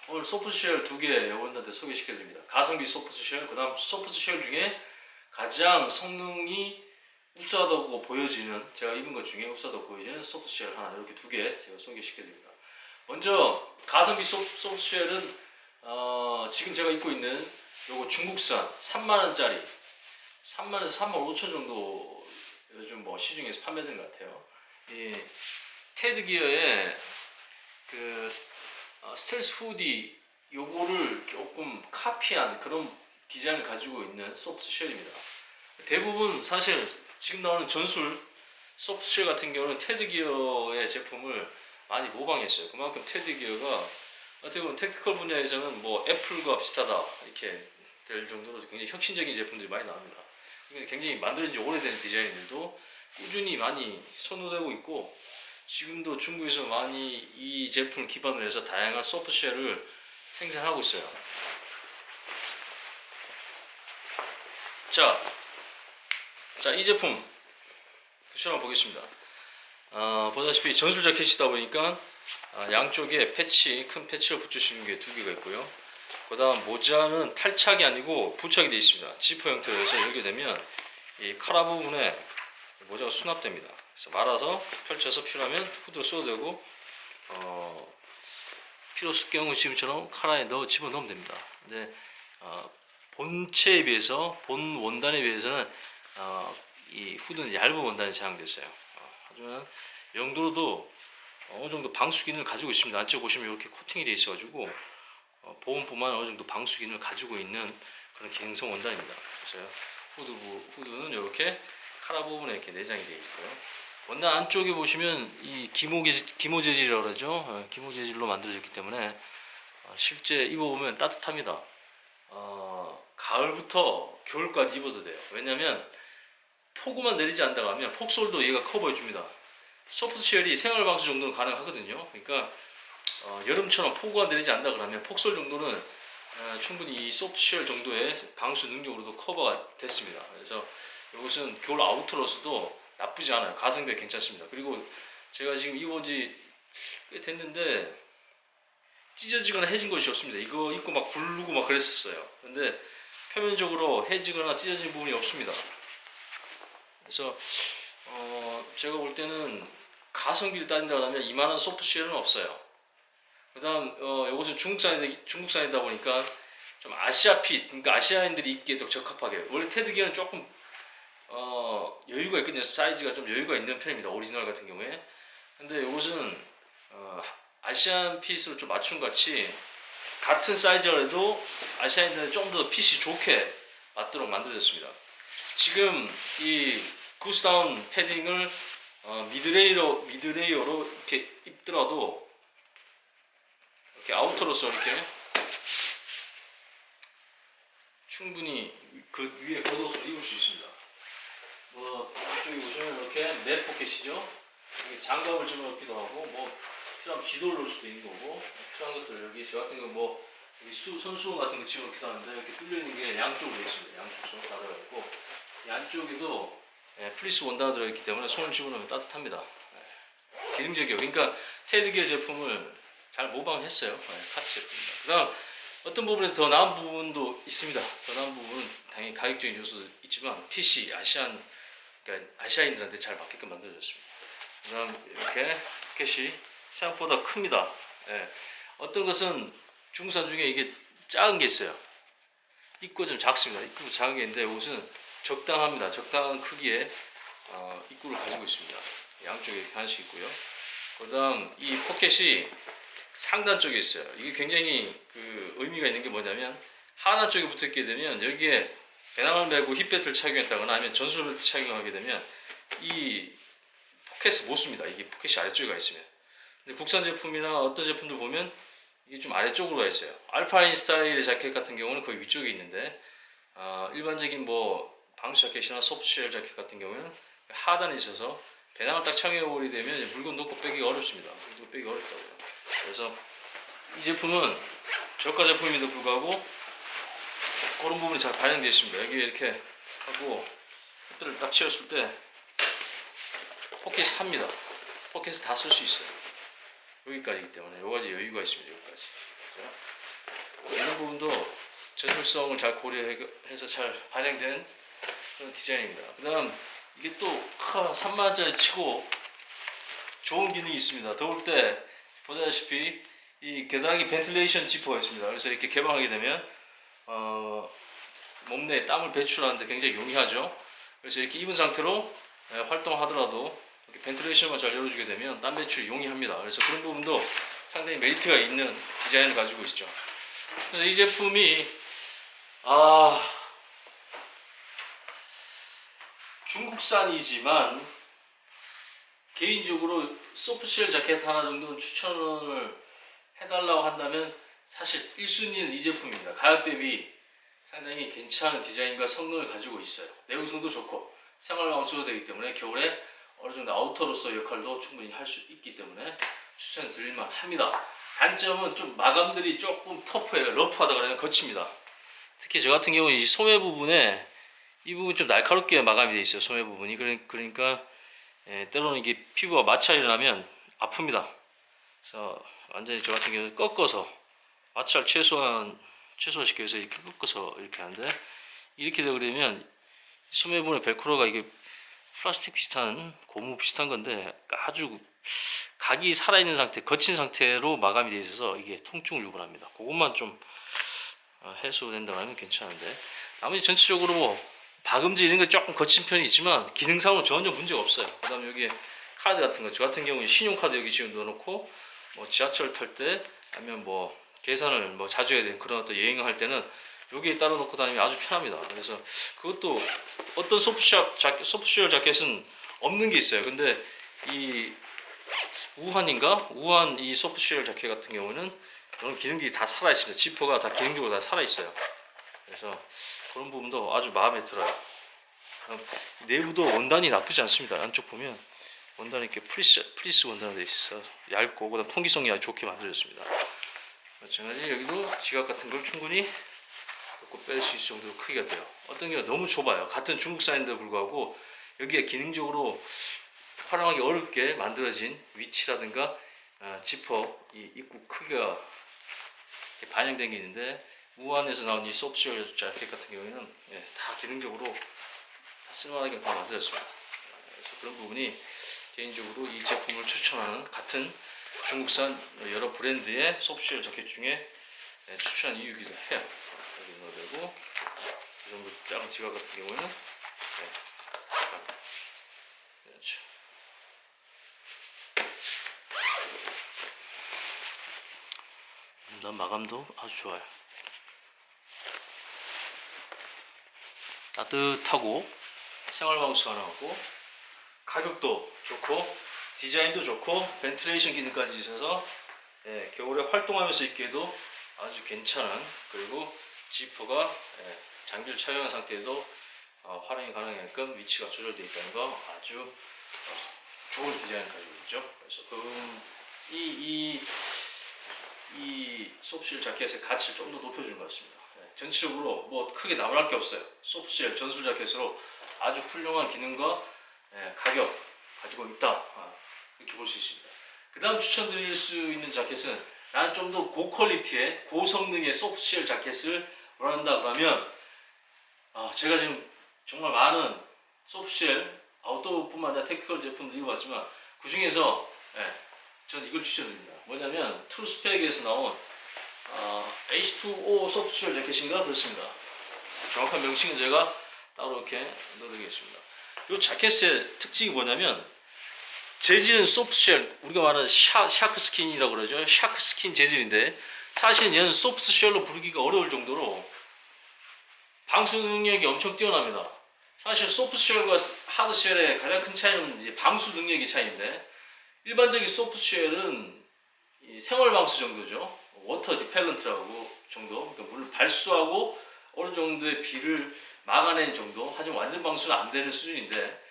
오늘 소프트쉘 두 개 여러분들한테 소개시켜드립니다. 가성비 소프트쉘, 그 다음 소프트쉘 중에 가장 성능이 우수하다고 보여지는, 제가 입은 것 중에 우수하다고 보여지는 소프트쉘 하나, 이렇게 두 개 제가 소개시켜드립니다. 먼저 가성비 소프트쉘은 지금 제가 입고 있는 요거 중국산 3만원짜리 3만원에서 3만 5천 정도 요즘 뭐 시중에서 판매되는 것 같아요. 이 테드 기어의 그 스텔스 후디 요거를 조금 카피한 그런 디자인을 가지고 있는 소프트 쉘입니다. 대부분 사실 지금 나오는 전술 소프트 쉘 같은 경우는 테드 기어의 제품을 많이 모방했어요. 그만큼 테드 기어가 어떻게 보면 택티컬 분야에서는 뭐 애플과 비슷하다 이렇게 될 정도로 굉장히 혁신적인 제품들이 많이 나옵니다. 굉장히 만들어진 지 오래된 디자인들도 꾸준히 많이 선호되고 있고, 지금도 중국에서 많이 이 제품을 기반으로 해서 다양한 소프트쉘을 생산하고 있어요. 이 제품 한번 보겠습니다. 보다시피 전술 자켓이다 보니까 양쪽에 패치, 큰 패치를 붙여주는 게 두 개가 있고요. 그 다음 모자는 탈착이 아니고 부착이 되어 있습니다. 지퍼 형태로 해서 열게 되면 이 카라 부분에 모자가 수납됩니다. 그래서 말아서 펼쳐서 필요하면 후드로 써도 되고, 필요할 경우 지금처럼 카라에 집어넣으면 됩니다. 근데 본체에 비해서, 본 원단에 비해서는 이 후드는 얇은 원단이 사용됐어요. 하지만 용도도 어느 정도 방수 기능을 가지고 있습니다. 안쪽 보시면 이렇게 코팅이 되어 있어가지고 보온뿐만 어느 정도 방수 기능을 가지고 있는 그런 기능성 원단입니다. 그래서 후드는 이렇게 카라 부분에 이렇게 내장이 되어 있고요. 원단 안쪽에 보시면 이 기모 재질이라고 그러죠. 기모 재질로 만들어졌기 때문에 실제 입어보면 따뜻합니다. 가을부터 겨울까지 입어도 돼요. 왜냐면 폭우만 내리지 않다가 하면 폭솔도 얘가 커버해줍니다. 소프트 쉘이 생활 방수 정도는 가능하거든요. 그러니까 여름처럼 폭우가 내리지 않다 그러면 폭솔 정도는 충분히 이 소프트 쉘 정도의 방수 능력으로도 커버가 됐습니다. 그래서 이것은 겨울 아우터로서도 나쁘지 않아요. 가성비가 괜찮습니다. 그리고 제가 지금 입은 지 꽤 됐는데 찢어지거나 해진 것이 없습니다. 이거 입고 막 굴르고 막 그랬었어요. 근데 표면적으로 해지거나 찢어진 부분이 없습니다. 그래서 제가 볼 때는 가성비를 따진다고 하면 이만한 소프트 쉘은 없어요. 그 다음 이것은 중국산이다 보니까 좀 아시아 핏, 그러니까 아시아인들이 입기에 더 적합하게, 원래 테드기어는 조금 여유가 있거든요. 사이즈가 좀 여유가 있는 편입니다. 오리지널 같은 경우에. 근데 이것은 아시안 핏으로 좀 맞춤 같이 같은 사이즈라도 아시아인들은 좀 더 핏이 좋게 맞도록 만들어졌습니다. 지금 이 구스다운 패딩을 미드레이어로 이렇게 입더라도 이렇게 아우터로서 이렇게 충분히 그 위에 걷어서 입을 수 있습니다. 이쪽에 보시면 이렇게 넷 포켓이죠. 장갑을 집어넣기도 하고, 뭐 필요하면 기도를 넣을 수도 있는 거고, 필요한 것들 여기 저 같은 거 손수건 같은 거 집어넣기도 하는데 이렇게 뚫려 있는 게 양쪽으로 있습니다. 양쪽으로 다 들어가 있고, 이 안쪽에도 플리스 원단이 들어있기 때문에 손을 집어넣으면 따뜻합니다. 기능적이요. 그러니까 테드기어 제품을 잘 모방했어요. 카트 제품입니다. 그다음 어떤 부분에 더 나은 부분도 있습니다. 더 나은 부분은 당연히 가격적인 요소도 있지만 핏이 그러니까 아시아인들한테 잘 맞게끔 만들어졌습니다. 그다음 이렇게 포켓이 생각보다 큽니다. 어떤 것은 중국산 중에 이게 작은 게 있어요. 입구가 좀 작습니다. 입구도 작은 게 있는데 이것은 적당합니다. 적당한 크기의 입구를 가지고 있습니다. 양쪽에 이렇게 하나씩 있고요. 그 다음 이 포켓이 상단 쪽에 있어요. 이게 굉장히 그 의미가 있는 게 뭐냐면, 하단 쪽에 붙어 있게 되면 여기에 배낭을 메고 힙벨트를 착용했다거나 아니면 전술벨트 착용하게 되면 이 포켓을 못 씁니다. 이게 포켓이 아래쪽에 가 있으면. 근데 국산 제품이나 어떤 제품들 보면 이게 좀 아래쪽으로 가 있어요. 알파인 스타일의 자켓 같은 경우는 거의 위쪽에 있는데, 일반적인 뭐 방수 자켓이나 소프트쉘 자켓 같은 경우는 하단에 있어서 배낭을 딱 착용해버리게 되면 물건 넣고 빼기가 어렵습니다. 물건 빼기가 어렵다고요. 그래서 이 제품은 저가 제품임에도 불구하고 그런 부분이 잘 반영되어 있습니다. 여기 이렇게 하고 햇빛을 딱 치웠을 때 포켓이 삽니다. 포켓을 다 쓸 수 있어요. 여기까지이기 때문에 여기까지 여유가 있습니다. 여기까지. 그렇죠? 부분도 전술성을 잘 고려해서 잘 반영된 그런 디자인입니다. 그 다음 이게 또 3만원짜리 치고 좋은 기능이 있습니다. 더울 때 보다시피 이 겨드랑이 벤틸레이션 지퍼가 있습니다. 그래서 이렇게 개방하게 되면 몸내에 땀을 배출하는데 굉장히 용이하죠. 그래서 이렇게 입은 상태로 활동하더라도 이렇게 벤틸레이션만 잘 열어주게 되면 땀 배출이 용이합니다. 그래서 그런 부분도 상당히 메리트가 있는 디자인을 가지고 있죠. 그래서 이 제품이 중국산이지만 개인적으로 소프트쉘 자켓 하나 정도는 추천을 해달라고 한다면 사실 1순위는 이 제품입니다. 가격 대비 상당히 괜찮은 디자인과 성능을 가지고 있어요. 내구성도 좋고 생활방수도 되기 때문에 겨울에 어느 정도 아우터로서 역할도 충분히 할 수 있기 때문에 추천드릴만 합니다. 단점은 좀 마감들이 조금 터프해요. 러프하다 그러면 거칩니다. 특히 저 같은 경우는 이 소매 부분에 이 부분 좀 날카롭게 마감이 되어 있어요. 소매 부분이. 그러니까 때로는 이게 피부가 마찰이 나면 아픕니다. 그래서 완전히 저 같은 경우는 꺾어서 마찰 최소화시켜서 이렇게 꺾어서 이렇게 하는데, 이렇게 되고 그러면 소매 부분의 벨크로가 이게 플라스틱 비슷한 고무 비슷한 건데 아주 각이 살아있는 상태, 거친 상태로 마감이 되어 있어서 이게 통증을 유발합니다. 그것만 좀 해소된다고 하면 괜찮은데, 나머지 전체적으로 뭐 박음질 이런 게 조금 거친 편이 있지만 기능상으로 전혀 문제가 없어요. 그 다음에 여기 카드 같은 거, 저 같은 경우는 신용카드 여기 지금 넣어놓고 뭐 지하철 탈 때 아니면 뭐 계산을 뭐 자주 해야 되는 그런 어떤 여행을 할 때는 여기에 따라 놓고 다니면 아주 편합니다. 그래서 그것도 어떤 소프트쉘 자켓은 없는 게 있어요. 근데 이 우한 이 소프트쉘 자켓 같은 경우는 그런 기능들이 다 살아 있습니다. 지퍼가 다 기능적으로 다 살아 있어요. 그래서 그런 부분도 아주 마음에 들어요. 내부도 원단이 나쁘지 않습니다. 안쪽 보면 원단이 이렇게 플리스 원단으로 되어 있어 얇고, 그다음 통기성이 아주 좋게 만들어졌습니다. 마찬가지 여기도 지갑 같은 걸 충분히 넣고 뺄 수 있을 정도로 크기가 돼요. 어떤 경우 너무 좁아요. 같은 중국산인데도 불구하고 여기에 기능적으로 활용하기 어렵게 만들어진 위치라든가 지퍼 이 입구 크기가 반영된 게 있는데, 우한에서 나온 이 소프트쉘 자켓 같은 경우에는 다 기능적으로 다 쓸만하게 다 만들었습니다. 그래서 그런 부분이 개인적으로 이 제품을 추천하는, 같은 중국산 여러 브랜드의 소프트쉘 자켓 중에 추천한 이유이기도 해요. 여기 넣어야 되고, 이 정도 작은 지갑 같은 경우는 그렇죠. 마감도 아주 좋아요. 따뜻하고 생활방수 가능하고 가격도 좋고 디자인도 좋고 벤틸레이션 기능까지 있어서 겨울에 활동하면서 입기에도 아주 괜찮은, 그리고 지퍼가 장비를 착용한 상태에서 활용이 가능하게끔 위치가 조절되어 있다는 거 아주 좋은 디자인을 가지고 있죠. 그래서 이 소프트쉘 자켓의 가치를 좀 더 높여준 것 같습니다. 전체적으로 뭐 크게 나무랄 게 없어요. 소프트쉘 전술 자켓으로 아주 훌륭한 기능과 가격 가지고 있다, 이렇게 볼 수 있습니다. 그 다음 추천드릴 수 있는 자켓은, 나는 좀 더 고퀄리티의 고성능의 소프트쉘 자켓을 원한다 그러면 제가 지금 정말 많은 소프트쉘 아웃도어뿐만 아니라 테크니컬 제품도 입어봤지만 그 중에서 저는 이걸 추천드립니다. 뭐냐면 트루스펙에서 나온 H2O 소프트쉘 자켓인가 그렇습니다. 정확한 명칭은 제가 따로 이렇게 넣어드리겠습니다. 이 자켓의 특징이 뭐냐면, 재질은 소프트쉘, 우리가 말하는 샤크스킨이라고 그러죠. 샤크스킨 재질인데 사실 얘는 소프트쉘로 부르기가 어려울 정도로 방수 능력이 엄청 뛰어납니다. 사실 소프트쉘과 하드쉘의 가장 큰 차이는 이제 방수 능력의 차이인데, 일반적인 소프트쉘은 생활 방수 정도죠. 워터 리펠런트라고 정도, 그러니까 물을 발수하고 어느 정도의 비를 막아내는 정도, 하지만 완전 방수는 안 되는 수준인데,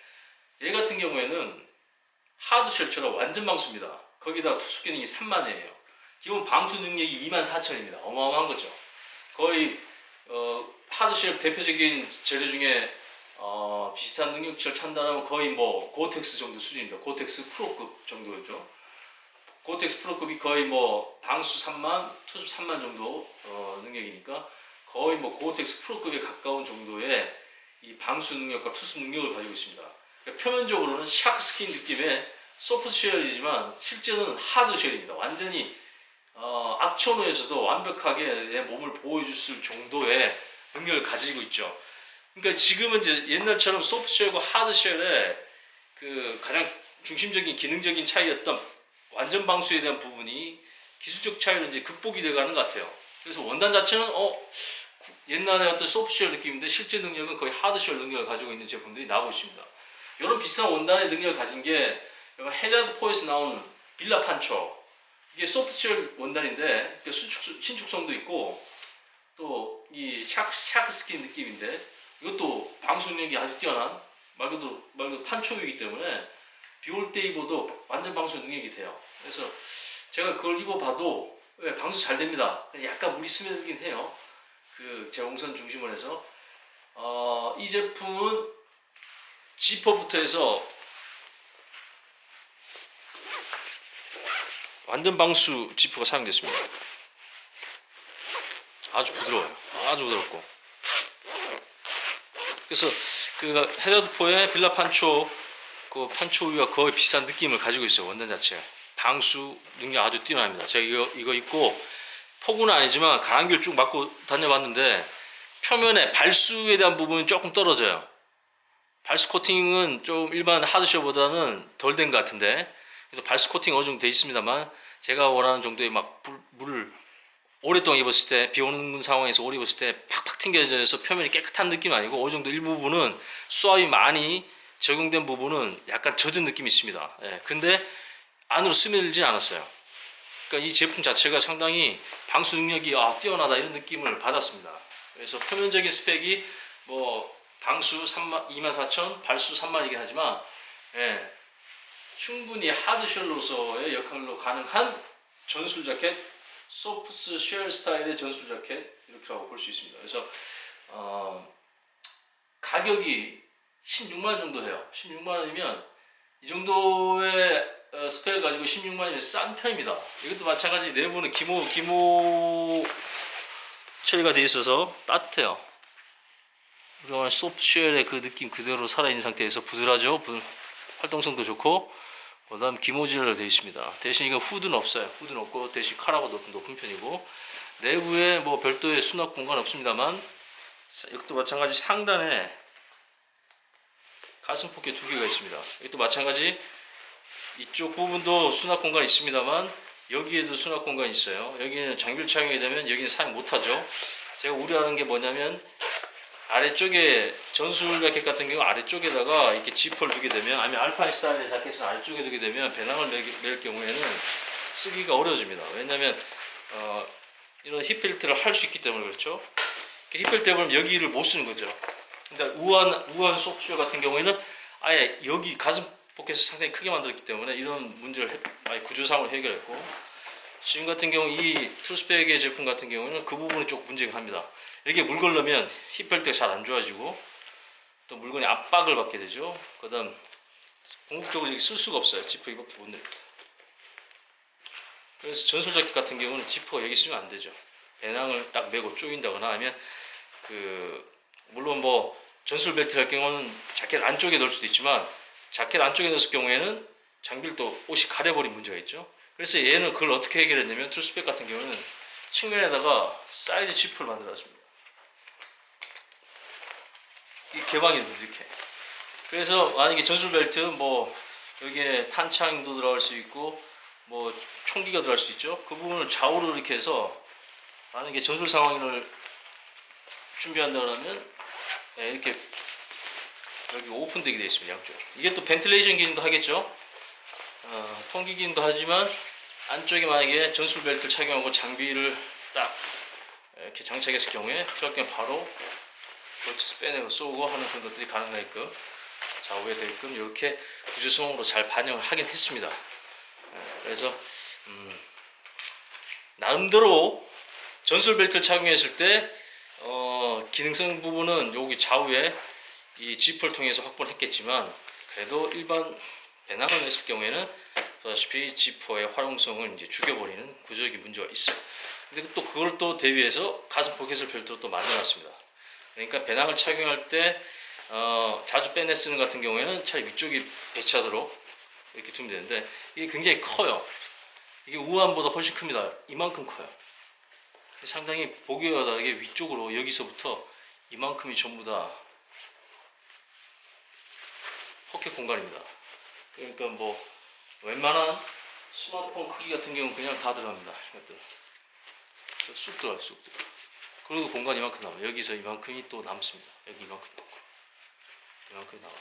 얘 같은 경우에는 하드쉘처럼 완전 방수입니다. 거기다가 투숙 기능이 3만이에요. 기본 방수 능력이 24,000입니다. 어마어마한 거죠. 거의 하드쉘 대표적인 재료 중에 비슷한 능력치를 찬다면 거의 뭐 고텍스 정도 수준입니다. 고텍스 프로급 정도죠. 고텍스 프로급이 거의 뭐 방수 3만, 투수 3만 정도 능력이니까 거의 뭐 고텍스 프로급에 가까운 정도의 이 방수 능력과 투수 능력을 가지고 있습니다. 그러니까 표면적으로는 샤크 스킨 느낌의 소프트 쉘이지만 실제는 하드 쉘입니다. 완전히 악천후에서도 완벽하게 내 몸을 보호해줄 정도의 능력을 가지고 있죠. 그러니까 지금은 이제 옛날처럼 소프트 쉘과 하드 쉘의 그 가장 중심적인 기능적인 차이였던 완전 방수에 대한 부분이 기술적 차이로 이제 극복이 돼가는 것 같아요. 그래서 원단 자체는 옛날에 어떤 소프트쉘 느낌인데 실제 능력은 거의 하드쉘 능력을 가지고 있는 제품들이 나오고 있습니다. 이런 비싼 원단의 능력을 가진 게 해자드 포에서 나온 빌라 판초, 이게 소프트쉘 원단인데 신축성도 있고 또 이 샤크 스킨 느낌인데 이것도 방수 능력이 아주 뛰어난 말 그대로 판초이기 때문에 비 올 때 입어도 완전 방수 능력이 돼요. 그래서 제가 그걸 입어봐도 방수 잘 됩니다. 약간 물이 스며들긴 해요. 그 제공선 중심으로 해서 이 제품은 지퍼부터 해서 완전 방수 지퍼가 사용됐습니다. 아주 부드러워요. 아주 부드럽고. 그래서 그 해저드포의 빌라 판초 그 판초 위와 거의 비슷한 느낌을 가지고 있어요. 원단 자체. 방수 능력 아주 뛰어납니다. 제가 이거 입고 폭우는 아니지만 가랑비를 쭉 맞고 다녀봤는데 표면에 발수에 대한 부분이 조금 떨어져요. 발수 코팅은 좀 일반 하드쉘보다는 덜 된 것 같은데 그래서 발수 코팅 어느 정도 돼 있습니다만 제가 원하는 정도의 막 물을 오랫동안 입었을 때 비 오는 상황에서 오래 입었을 때 팍팍 튕겨져서 표면이 깨끗한 느낌이 아니고 어느 정도 일부분은 수압이 많이 적용된 부분은 약간 젖은 느낌이 있습니다. 예, 근데 안으로 스며들지 않았어요. 그러니까 이 제품 자체가 상당히 방수 능력이 뛰어나다 이런 느낌을 받았습니다. 그래서 표면적인 스펙이 뭐 방수 24,000, 발수 3만이긴 하지만 충분히 하드쉘로서의 역할로 가능한 전술 자켓, 소프트 쉘 스타일의 전술 자켓 이렇게라고 볼 수 있습니다. 그래서 가격이 16만 원 정도 해요. 16만 원이면 이 정도의 스펙을 가지고 16만 원이면 싼 편입니다. 이것도 마찬가지 내부는 기모 처리가 되어 있어서 따뜻해요. 그동안 소프트쉘의 그 느낌 그대로 살아있는 상태에서 부드러워죠. 활동성도 좋고 그 다음 기모질로 되어 있습니다. 대신 이거 후드는 없어요. 후드는 없고 대신 카라가 높은 편이고 내부에 뭐 별도의 수납 공간 없습니다만 이것도 마찬가지 상단에 가슴 포켓 2개가 있습니다. 이것도 마찬가지 이쪽 부분도 수납 공간이 있습니다만 여기에도 수납 공간이 있어요. 여기는 장비를 착용하게 되면 여기는 사용 못하죠. 제가 우려하는 게 뭐냐면 아래쪽에 전술 자켓 같은 경우 아래쪽에다가 이렇게 지퍼를 두게 되면 아니면 알파인 스타일의 자켓을 아래쪽에 두게 되면 배낭을 멜 경우에는 쓰기가 어려워집니다. 왜냐하면 이런 힙벨트를 할 수 있기 때문에 그렇죠. 힙벨트 해보면 여기를 못 쓰는 거죠. 그러니까 우한 소프트쉘 같은 경우에는 아예 여기 가슴 포켓을 상당히 크게 만들었기 때문에 이런 문제를 아예 구조상으로 해결했고 지금 같은 경우 이 트루스백의 제품 같은 경우는 그 부분이 조금 문제가 합니다. 여기에 물 걸르면 힙벨트가 잘 안 좋아지고 또 물건이 압박을 받게 되죠. 그 다음 궁극적으로 이렇게 쓸 수가 없어요. 지퍼 이렇게 못 내립니다. 그래서 전술 자켓 같은 경우는 지퍼가 여기 있으면 안 되죠. 배낭을 딱 메고 조인다거나 하면 물론 뭐 전술 벨트 할 경우는 자켓 안쪽에 넣을 수도 있지만 자켓 안쪽에 넣었을 경우에는 장비를 또 옷이 가려버린 문제가 있죠. 그래서 얘는 그걸 어떻게 해결했냐면 트루스백 같은 경우는 측면에다가 사이드 지퍼를 만들었습니다. 이 개방이 이렇게. 그래서 만약에 전술 벨트 뭐 여기에 탄창도 들어갈 수 있고 뭐 총기가 들어갈 수 있죠. 그 부분을 좌우로 이렇게 해서 만약에 전술 상황을 준비한다면 이렇게 여기 오픈되게 되어 있습니다. 양쪽. 이게 또 벤틸레이션 기능도 하겠죠. 통기 기능도 하지만 안쪽에 만약에 전술 벨트를 착용하고 장비를 딱 이렇게 장착했을 경우에 필요할 경우 바로 그렇지 빼내고 쏘고 하는 그런 것들이 가능하게끔 좌우에 되게끔 이렇게 구조성으로 잘 반영을 하긴 했습니다. 그래서 나름대로 전술 벨트를 착용했을 때 기능성 부분은 여기 좌우에 이 지퍼를 통해서 확보를 했겠지만 그래도 일반 배낭을 냈을 경우에는 보다시피 지퍼의 활용성을 이제 죽여버리는 구조적인 문제가 있어요. 근데 또 그걸 또 대비해서 가슴 포켓을 별도로 또 만들어놨습니다. 그러니까 배낭을 착용할 때 자주 빼내 쓰는 같은 경우에는 차라리 위쪽이 배치하도록 이렇게 두면 되는데 이게 굉장히 커요. 이게 우한보다 훨씬 큽니다. 이만큼 커요. 상당히 보기와 다르게 위쪽으로 여기서부터 이만큼이 전부 다 포켓 공간입니다. 그러니까 뭐 웬만한 스마트폰 크기 같은 경우는 그냥 다 들어갑니다. 이것들 쑥 들어가요, 쑥 들어. 그래도 공간이 이만큼 남아요. 여기서 이만큼이 또 남습니다. 여기 이만큼 남고 이만큼 나와요.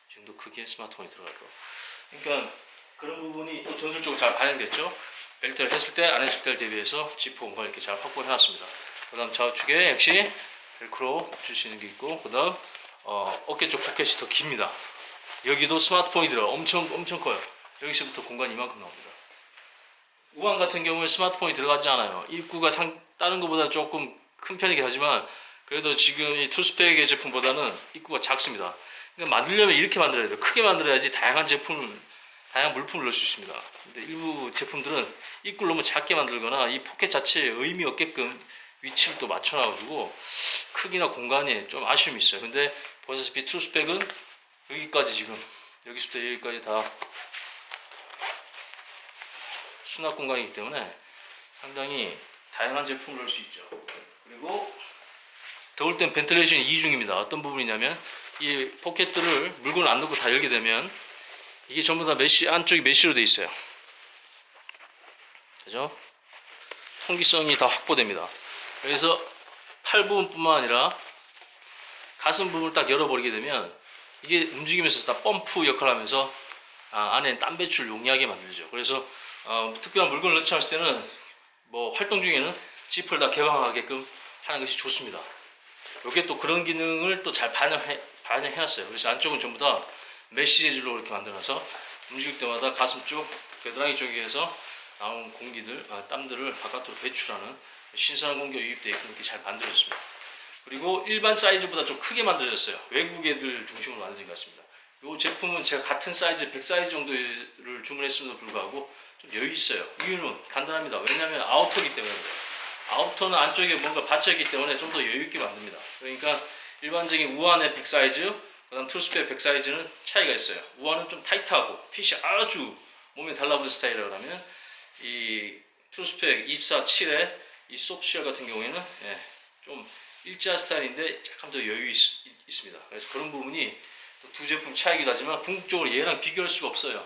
이 정도 크기의 스마트폰이 들어가고. 그러니까 그런 부분이 또 전술적으로 잘 반영됐죠. 벨트를 했을 때, 안 했을 때를 대비해서 지퍼 공간을 이렇게 잘 확보해 놨습니다. 그 다음 좌우측에 역시 벨크로 줄 수 있는 게 있고, 그 다음 어깨 쪽 포켓이 더 깁니다. 여기도 스마트폰이 들어 엄청 커요. 여기서부터 공간이 이만큼 나옵니다. 우한 같은 경우에 스마트폰이 들어가지 않아요. 입구가 다른 것보다 조금 큰 편이긴 하지만 그래도 지금 이 투스펙의 제품보다는 입구가 작습니다. 그러니까 만들려면 이렇게 만들어야 돼요. 크게 만들어야지 다양한 물품을 넣을 수 있습니다. 근데 일부 제품들은 입구를 너무 작게 만들거나 이 포켓 자체에 의미 없게끔 위치를 또 맞춰놔가지고 크기나 공간이 좀 아쉬움이 있어요. 근데 보시다시피 투스펙은 여기까지 지금 여기서부터 여기까지 다 수납 공간이기 때문에 상당히 다양한 제품을 넣을 수 있죠. 그리고 더울 땐 벤틀레이션이 이중입니다. 어떤 부분이냐면 이 포켓들을 물건을 안 넣고 다 열게 되면 이게 전부 다 메쉬, 안쪽이 메쉬로 되어 있어요. 그죠? 통기성이 다 확보됩니다. 그래서 팔 부분뿐만 아니라 가슴 부분을 딱 열어버리게 되면 이게 움직이면서 다 펌프 역할을 하면서 안에 땀 배출 용이하게 만들죠. 그래서 특별한 물건을 넣지 않을 때는 뭐 활동 중에는 지퍼를 다 개방하게끔 하는 것이 좋습니다. 이게 또 그런 기능을 또 잘 반영해놨어요. 그래서 안쪽은 전부 다 메쉬 재질로 이렇게 만들어서 움직일 때마다 가슴 쪽, 겨드랑이 쪽에서 나온 공기들, 땀들을 바깥으로 배출하는 신선한 공기가 유입되게끔 이렇게 잘 만들어졌습니다. 그리고 일반 사이즈보다 좀 크게 만들어졌어요. 외국 애들 중심으로 만들어진 것 같습니다. 이 제품은 제가 같은 사이즈, 100 사이즈 정도를 주문했음에도 불구하고 좀 여유 있어요. 이유는 간단합니다. 왜냐하면 아우터이기 때문에. 아우터는 안쪽에 뭔가 받쳐있기 때문에 좀 더 여유 있게 만듭니다. 그러니까 일반적인 우한의 100 사이즈, 그 다음 투스펙 100 사이즈는 차이가 있어요. 우한은 좀 타이트하고 핏이 아주 몸에 달라붙는 스타일이라면 이 투스펙 24, 7의 이 소프트쉘 같은 경우에는 좀 일자 스타일인데 약간 더 여유 있습니다. 그래서 그런 부분이 또 두 제품 차이기도 하지만 궁극적으로 얘랑 비교할 수가 없어요.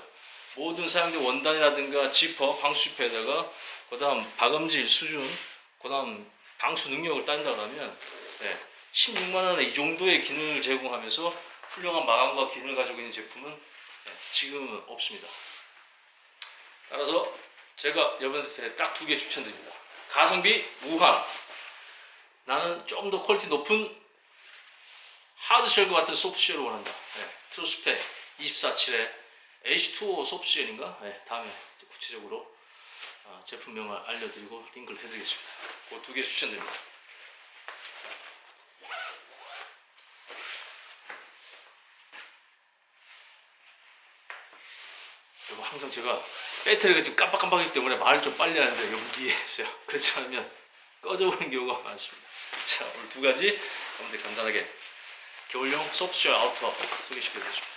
모든 사용된 원단이라든가 지퍼, 방수 지퍼에다가 그 다음 박음질 수준, 그 다음 방수 능력을 따진다고 하면 16만원에 이 정도의 기능을 제공하면서 훌륭한 마감과 기능을 가지고 있는 제품은 지금은 없습니다. 따라서 제가 여러분들한테 딱 두 개 추천드립니다. 가성비 우한, 나는 좀 더 퀄리티 높은 하드쉘과 같은 소프트쉘을 원한다. 트루스펙 24.7의 H2O 소프트쉘인가? 다음에 구체적으로 제품명을 알려드리고 링크를 해드리겠습니다. 그 두 개 추천드립니다. 여러분, 항상 제가 배터리가 지금 깜빡깜빡이기 때문에 말을 좀 빨리 하는데 여러분 이해했어요. 그렇지 않으면 꺼져버리는 경우가 많습니다. 자, 오늘 두 가지 여러분들 간단하게 겨울용 소프트쉘 아우터 소개시켜드렸습니다.